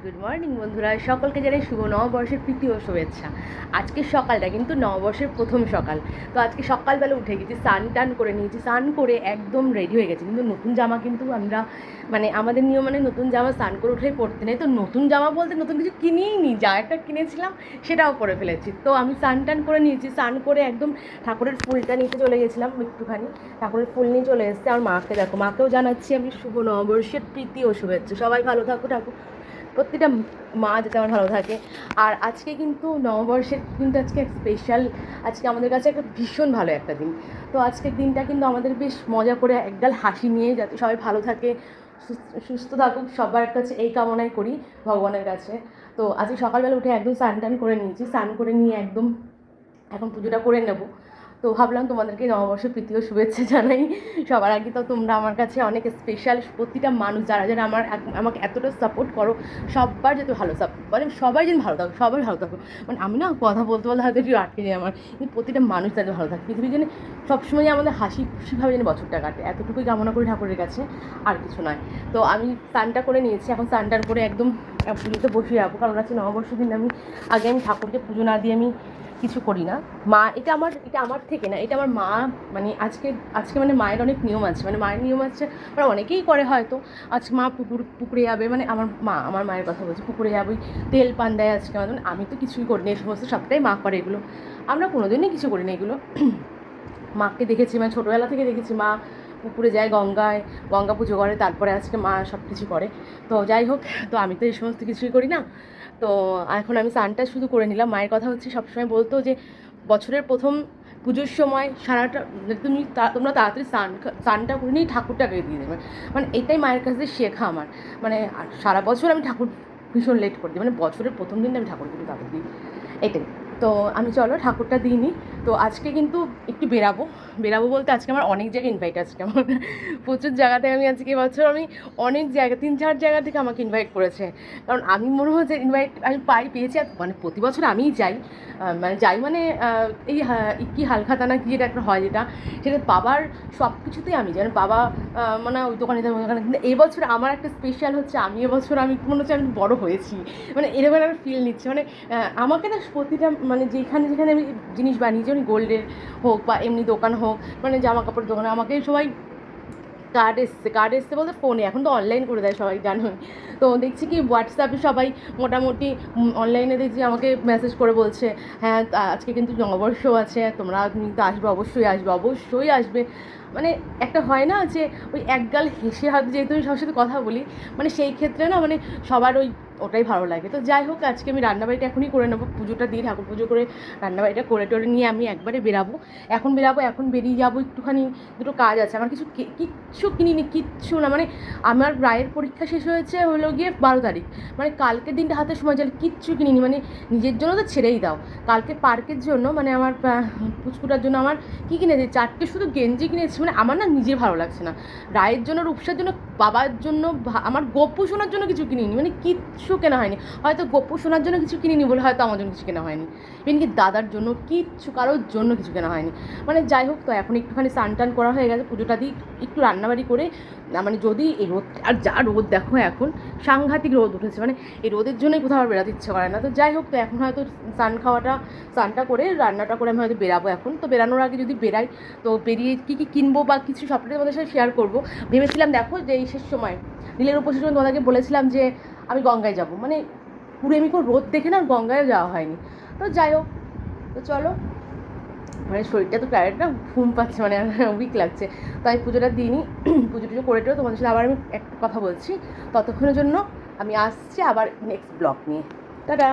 Good morning বন্ধুরা, সকলকে জানাই শুভ নববর্ষের প্রীতি ও শুভেচ্ছা। আজকের সকালটা কিন্তু নববর্ষের প্রথম সকাল। তো আজকে সকালবেলা উঠে গেছি, স্নান টান করে নিয়েছি, স্নান করে একদম রেডি হয়ে গেছি। কিন্তু নতুন জামা কিন্তু আমরা আমাদের নিয়ম নতুন জামা স্নান করে উঠেই পরতে নেই। তো নতুন জামা বলতে নতুন কিছু কিনেই নি, যা একটা কিনেছিলাম সেটাও পরে ফেলেছি। তো আমি স্নান টান করে নিয়েছি, স্নান করে একদম ঠাকুরের ফুলটা নিতে চলে গেছিলাম একটুখানি, ঠাকুরের ফুল নিয়ে চলে এসেছে। আর মাকে দেখো, মাকেও জানাচ্ছি আমি শুভ নববর্ষের প্রীতি ও শুভেচ্ছা। সবাই ভালো থাকো, ঠাকুর প্রতিটা মা যাতে আমার ভালো থাকে। আর আজকে কিন্তু নববর্ষের কিন্তু আজকে স্পেশাল, আজকে আমাদের কাছে একটা ভীষণ ভালো একটা দিন। তো আজকের দিনটা কিন্তু আমাদের বেশ মজা করে একগাল হাসি নিয়ে যাতে সবাই ভালো থাকে, সুস্থ থাকুক, সবার কাছে এই কামনাই করি ভগবানের কাছে। তো আজকে সকালবেলা উঠে একদম স্নান টান করে নিয়েছি, স্নান করে নিয়ে একদম এখন পুজোটা করে নেব। তো ভাবলাম তোমাদেরকে নববর্ষের প্রীতি ও শুভেচ্ছা জানাই। সবার আগে তো তোমরা আমার কাছে অনেক স্পেশাল, প্রতিটা মানুষ যারা যারা আমাকে এতটা সাপোর্ট করো, সবার যাতে ভালো সবাই যেন ভালো থাকো, সবাই ভালো থাকো। আমি না কথা বলতে বলতে হয়তো একটু আটকে যাই আমার, কিন্তু প্রতিটা মানুষ যাতে ভালো থাকে, পৃথিবীর জন্য সবসময় আমাদের হাসি খুশিভাবে যেন বছরটা কাটে, এতটুকুই কামনা করি ঠাকুরের কাছে, আর কিছু নয়। তো আমি স্নানটা করে নিয়েছি, এখন স্নান টান করে একদম পুজোতে বসে যাবো। কারণ আজকে নববর্ষের দিন আমি ঠাকুরকে পুজো না দিয়ে আমি কিছু করি না। মা এটা আমার থেকে না, এটা আমার মা আজকে মায়ের অনেক নিয়ম আছে, মায়ের নিয়ম আছে, অনেকেই করে হয়তো। আজকে মা পুকুরে যাবে, আমার মায়ের কথা বলছি, পুকুরে যাবে, তেল পান দেয় আজকে আমাদের। আমি তো কিছুই করি না, এই সমস্ত সবটাই মা করে এগুলো, আমরা কোনোদিনই কিছু করি না এগুলো। মাকে দেখেছি, ছোটোবেলা থেকে দেখেছি মা পুকুরে যায়, গঙ্গা পুজো করে, তারপরে আজকে মা সব কিছু করে। তো যাই হোক, তো আমি তো এই সমস্ত কিছুই করি না। তো এখন আমি স্নানটা শুধু করে নিলাম। মায়ের কথা হচ্ছে সবসময় বলতো যে বছরের প্রথম পুজোর সময় সারাটা তোমরা তাড়াতাড়ি স্নানটা করে নিয়ে ঠাকুরটাকে দিয়ে দেবে, এটাই মায়ের কাছে শেখা আমার। সারা বছর আমি ঠাকুর ভীষণ লেট করে দিই, বছরের প্রথম দিন আমি ঠাকুর কিন্তু তাড়াতাড়ি দিই, এটাই। তো আমি চলো ঠাকুরটা দিইনি। তো আজকে কিন্তু একটু বেরাবো বলতে আজকে আমার অনেক জায়গায় ইনভাইট, আজকে আমার প্রচুর জায়গাতে আমি আজকে বছর আমি অনেক জায়গা 3-4 জায়গা থেকে আমাকে ইনভাইট করেছে। কারণ আমি মনে হচ্ছে ইনভাইট আমি পেয়েছি, আর প্রতি বছর আমিই যাই, এই কি হালখাতা না কি যেটা একটা হয়, সেটা বাবার সব কিছুতেই আমি যাই, বাবা ওই দোকানে কিন্তু এবছর আমার একটা স্পেশাল হচ্ছে, এবছর আমি মনে হচ্ছে আমি বড়ো হয়েছি, এরকম একটা ফিল নিচ্ছে। আমাকে না প্রতিটা যেখানে যেখানে আমি জিনিস বানিয়েছি, গোল্ডের হোক বা এমনি দোকান হোক, জামা কাপড়ের দোকানে, আমাকে সবাই কার্ড এসছে বলতে ফোনে, এখন তো অনলাইন করে দেয় সবাই, জানোই। তো দেখছি কি হোয়াটসঅ্যাপে সবাই মোটামুটি অনলাইনে দেখছি আমাকে মেসেজ করে বলছে, হ্যাঁ আজকে কিন্তু নববর্ষ আছে, তোমরা কিন্তু আসবে, অবশ্যই আসবে। একটা হয় না যে ওই একগাল হেসে হয়তো, যেহেতু আমি সবার সাথে কথা বলি, সেই ক্ষেত্রে না সবার ওটাই ভালো লাগে। তো যাই হোক, আজকে আমি রান্নাবাড়িটা এখনই করে নেবো, পুজোটা দিয়ে ঠাকুর পুজো করে রান্নাবাড়িটা করে টোরে নিয়ে আমি একবারে বেরাবো। এখন বেরিয়ে যাবো, একটুখানি দুটো কাজ আছে আমার, কিচ্ছু কিনিনি, কিচ্ছু না। আমার রায়ের পরীক্ষা শেষ হয়েছে হলো গিয়ে 12 তারিখ, কালকের দিনটা হাতে সময় চলে, কিচ্ছু কিনিনি। নিজের জন্য তো ছেড়েই দাও, কালকে পার্কের জন্য আমার পুচকুটার জন্য আমার কী কিনেছি, 4টে শুধু গেঞ্জি কিনেছি। আমার না নিজে ভালো লাগছে না, রায়ের জন্য, রূপসার জন্য, বাবার জন্য, আমার গপ্পু শোনার জন্য কিছু কিনিনি, কিচ্ছু কেনা হয়নি। হয়তো গপ্পু শোনার জন্য কিছু কিনিনি বলে হয়তো আমার জন্য কিছু কেনা হয়নি, এমনকি দাদার জন্য কিচ্ছু, কারোর জন্য কিছু কেনা হয়নি। যাই হোক, তো এখন একটুখানি স্নান টান করা হয়ে গেছে, পুজোটা দিই, একটু রান্নাবাড়ি করে, যদি এই রোদ, আর যা রোদ দেখো এখন, সাংঘাতিক রোদ উঠেছে, এই রোদের জন্যই কোথাও আর বেরোতে ইচ্ছে করে না। তো যাই হোক, তো এখন হয়তো স্নানটা করে রান্নাটা করে আমি হয়তো বেরাবো। এখন তো বেরানোর আগে যদি বেরাই, তো বেরিয়ে কী কী কিনবো বা কিছু সবটাই তোমাদের সাথে শেয়ার করবো। ভেবেছিলাম দেখো যে এই শেষ সময় নীলের উপোসের সময় তোমাদেরকে বলেছিলাম যে আমি গঙ্গায় যাবো, পুরো এমনি কোনো রোদ দেখে না গঙ্গায় যাওয়া হয়নি। তো যাই হোক, তো চলো, শরীরটা তো টায়ার্ড না, ঘুম পাচ্ছে, উইক লাগছে। তো আমি পুজোটা দিইনি, পুজো টুজো করে তোমাদের সাথে আবার আমি একটা কথা বলছি। ততক্ষণের জন্য আমি আসছি আবার নেক্সট ব্লগ নিয়ে। টাটা।